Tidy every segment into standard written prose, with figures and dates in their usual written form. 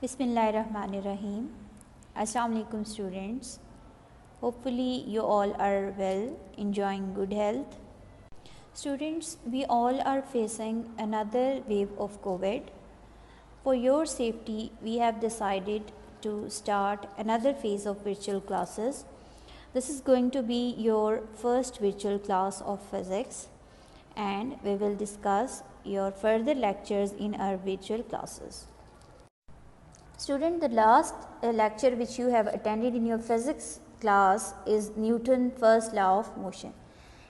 Bismillahirrahmanirrahim. Assalamu alaikum students. Hopefully you all are well, enjoying good health. Students, we all are facing another wave of COVID. For your safety, we have decided to start another phase of virtual classes. This is going to be your first virtual class of physics, and we will discuss your further lectures in our virtual classes. Student, the last lecture which you have attended in your physics class is Newton's first law of motion.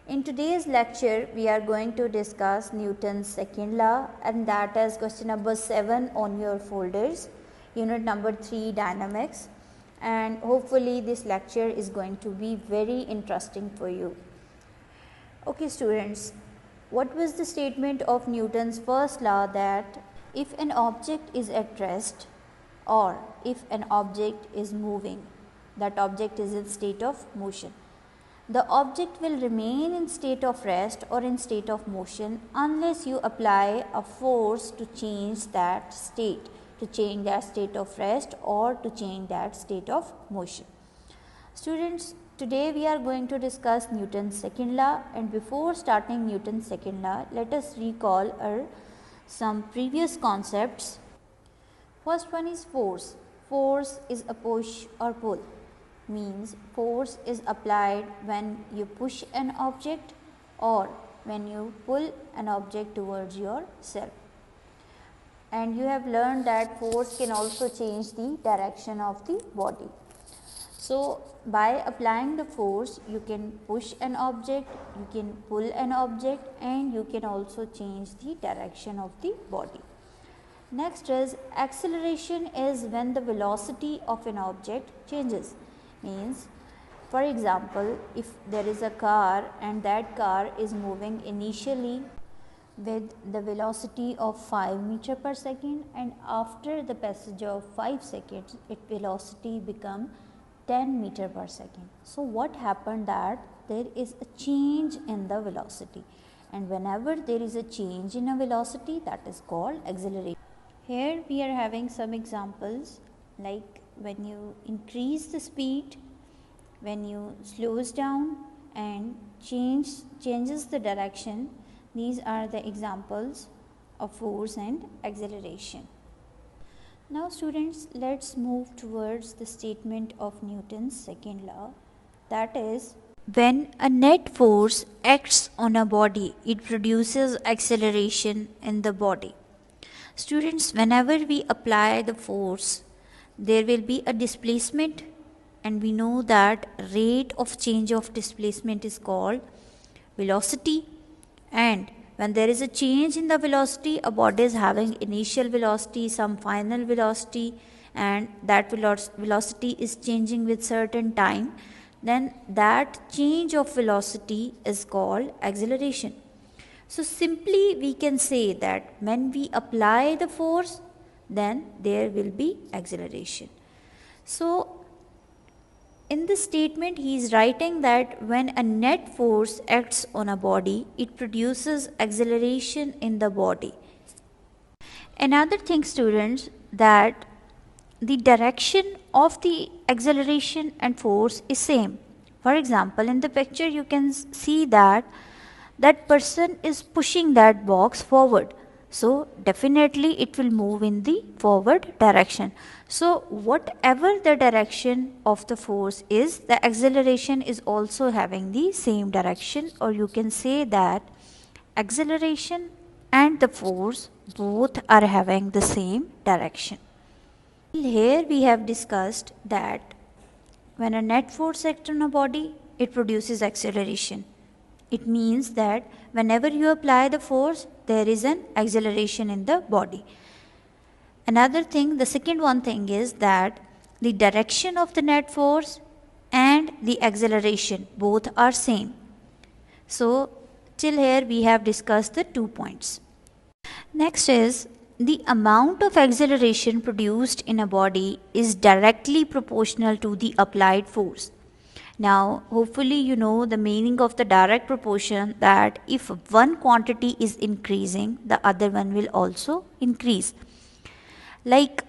In today's lecture, we are going to discuss Newton's second law, and that is question number 7 on your folders, unit number 3, dynamics, and hopefully this lecture is going to be very interesting for you. Okay students, what was the statement of Newton's first law? That if an object is at rest, or if an object is moving, that object is in state of motion. The object will remain in state of rest or in state of motion unless you apply a force to change that state, of rest or to change that state of motion. Students, today we are going to discuss Newton's second law, and before starting Newton's second law, let us recall some previous concepts. First one is force. Force is a push or pull, means force is applied when you push an object or when you pull an object towards yourself. And you have learned that force can also change the direction of the body. So, by applying the force, you can push an object, you can pull an object, and you can also change the direction of the body. Next is acceleration, is when the velocity of an object changes. Means, for example, if there is a car and that car is moving initially with the velocity of 5 meter per second, and after the passage of 5 seconds its velocity become 10 meter per second. So, what happened that there is a change in the velocity, and whenever there is a change in a velocity, that is called acceleration. Here we are having some examples, like when you increase the speed, when you slows down and changes the direction. These are the examples of force and acceleration. Now students, let's move towards the statement of Newton's second law, that is, when a net force acts on a body, it produces acceleration in the body. Students, whenever we apply the force, there will be a displacement, and we know that rate of change of displacement is called velocity. And when there is a change in the velocity, a body is having initial velocity, some final velocity, and that velocity is changing with certain time, then that change of velocity is called acceleration. So, simply we can say that when we apply the force, then there will be acceleration. So, in this statement he is writing that when a net force acts on a body, it produces acceleration in the body. Another thing students, that the direction of the acceleration and force is same. For example, in the picture you can see that person is pushing that box forward. So, definitely it will move in the forward direction. So, whatever the direction of the force is, the acceleration is also having the same direction, or you can say that acceleration and the force both are having the same direction. Here we have discussed that when a net force acts on a body, it produces acceleration. It means that whenever you apply the force, there is an acceleration in the body. Another thing, the second one thing is that the direction of the net force and the acceleration both are same. So, till here we have discussed the 2 points. Next is the amount of acceleration produced in a body is directly proportional to the applied force. Now, hopefully you know the meaning of the direct proportion, that if one quantity is increasing, the other one will also increase. Like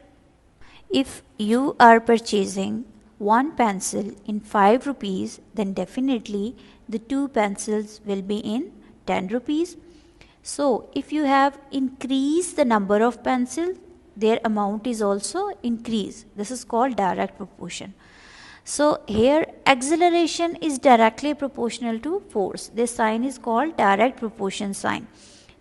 If you are purchasing one pencil in 5 rupees, then definitely the two pencils will be in 10 rupees. So if you have increased the number of pencils, their amount is also increased. This is called direct proportion. So here acceleration is directly proportional to force. This sign is called direct proportion sign.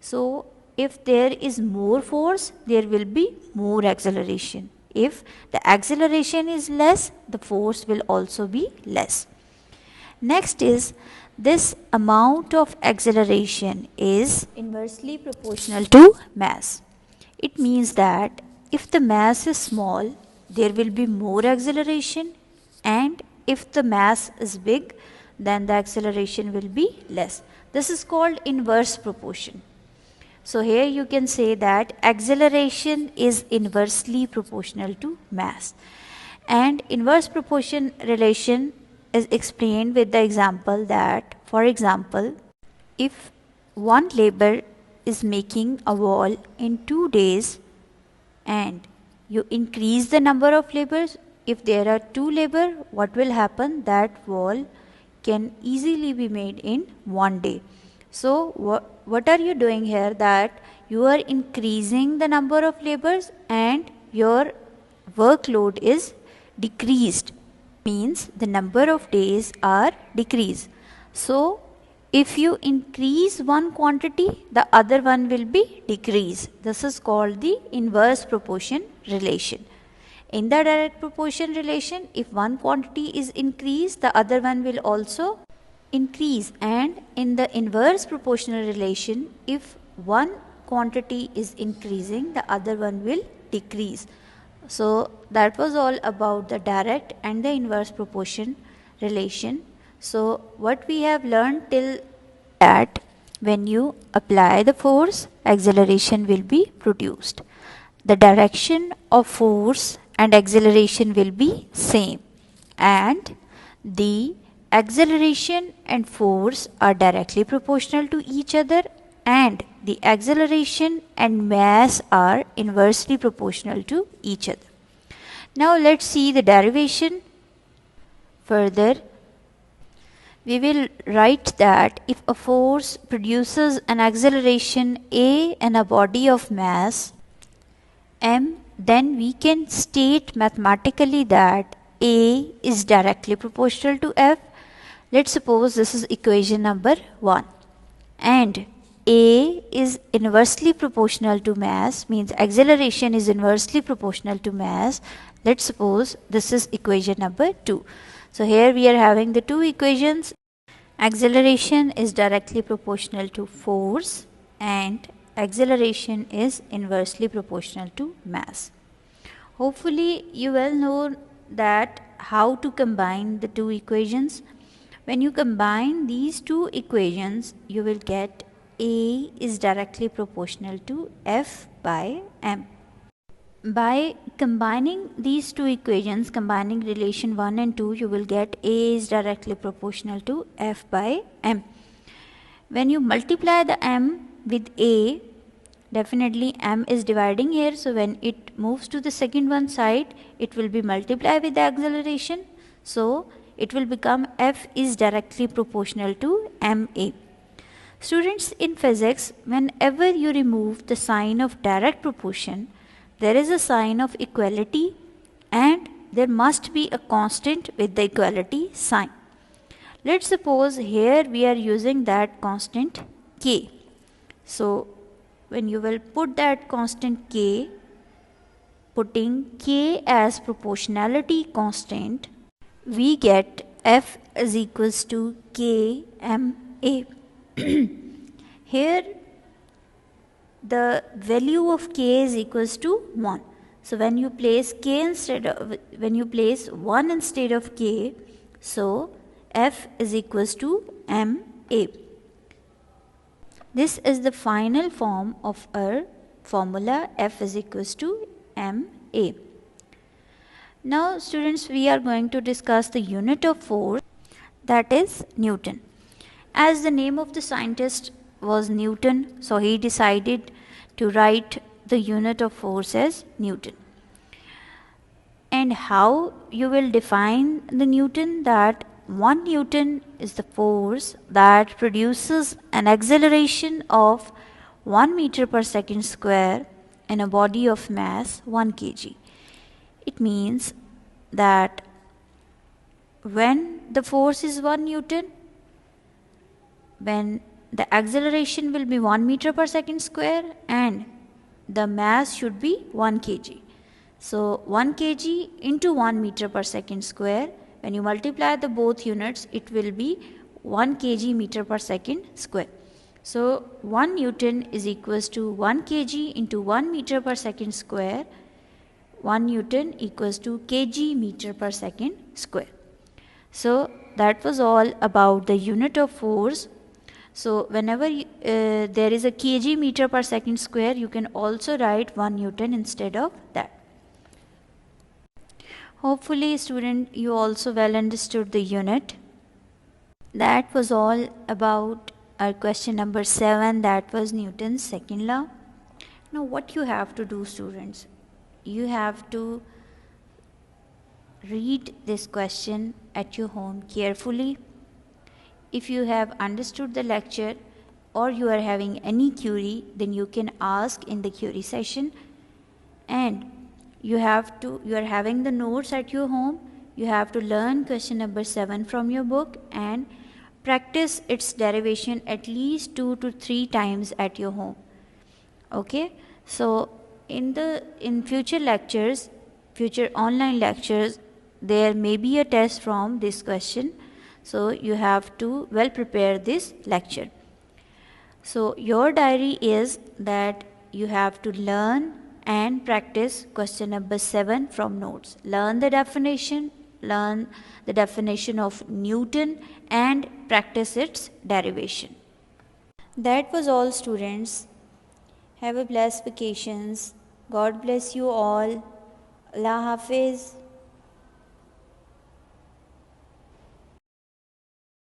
So if there is more force, there will be more acceleration. If the acceleration is less, the force will also be less. Next is this amount of acceleration is inversely proportional to mass. It means that if the mass is small, there will be more acceleration, and if the mass is big, then the acceleration will be less. This is called inverse proportion. So here you can say that acceleration is inversely proportional to mass. And inverse proportion relation is explained with the example that, for example, if one laborer is making a wall in 2 days and you increase the number of laborers, if there are 2 laborers, what will happen? That wall can easily be made in 1 day. So what are you doing here? That you are increasing the number of laborers and your workload is decreased, means the number of days are decreased. So if you increase one quantity, the other one will be decreased. This is called the inverse proportion relation. In the direct proportion relation, if one quantity is increased, the other one will also increase. And in the inverse proportional relation, if one quantity is increasing, the other one will decrease. So that was all about the direct and the inverse proportion relation. So what we have learned till that when you apply the force, acceleration will be produced. The direction of force and acceleration will be same, and the acceleration and force are directly proportional to each other, and the acceleration and mass are inversely proportional to each other. Now let's see the derivation. Further, we will write that if a force produces an acceleration a in a body of mass m, then we can state mathematically that a is directly proportional to f. Let's suppose this is equation number 1, and a is inversely proportional to mass, means acceleration is inversely proportional to mass. Let's suppose this is equation number 2. So here we are having the two equations. Acceleration is directly proportional to force and acceleration is inversely proportional to mass. Hopefully you well know that how to combine the two equations. When you combine these two equations, you will get A is directly proportional to F by M. By combining these two equations, combining relation 1 and 2, you will get A is directly proportional to F by M. When you multiply the M with A, definitely M is dividing here, so when it moves to the second one side, it will be multiplied with the acceleration. So it will become F is directly proportional to MA. Students, in physics, whenever you remove the sign of direct proportion, there is a sign of equality and there must be a constant with the equality sign. Let's suppose here we are using that constant K. So when you will put that constant K, putting K as proportionality constant, we get F is equals to KMA. Here the value of K is equals to 1. So when you place 1 instead of K, so F is equals to MA. This is the final form of our formula F is equals to MA. Now students, we are going to discuss the unit of force, that is Newton. As the name of the scientist was Newton, so he decided to write the unit of force as Newton. And how you will define the Newton? That 1 Newton is the force that produces an acceleration of 1 meter per second square in a body of mass 1 kg. It means that when the force is 1 Newton, when the acceleration will be 1 meter per second square and the mass should be 1 kg. So 1 kg into 1 meter per second square, when you multiply the both units, it will be 1 kg meter per second square. So 1 Newton is equals to 1 kg into 1 meter per second square. 1 Newton equals to kg meter per second square. So that was all about the unit of force. So whenever there is a kg meter per second square, you can also write 1 Newton instead of that. Hopefully, student, you also well understood the unit. That was all about our question number 7, that was Newton's second law. Now what you have to do, students, you have to read this question at your home carefully. If you have understood the lecture or you are having any query, then you can ask in the query session. And you are having the notes at your home. You have to learn question number 7 from your book and practice its derivation at least 2 to 3 times at your home. Okay, so in future lectures, future online lectures, there may be a test from this question, so you have to well prepare this lecture. So your diary is that you have to learn and practice question number 7 from notes. Learn the definition of Newton and practice its derivation. That was all, students. Have a blessed vacations. God bless you all. Allah Hafiz.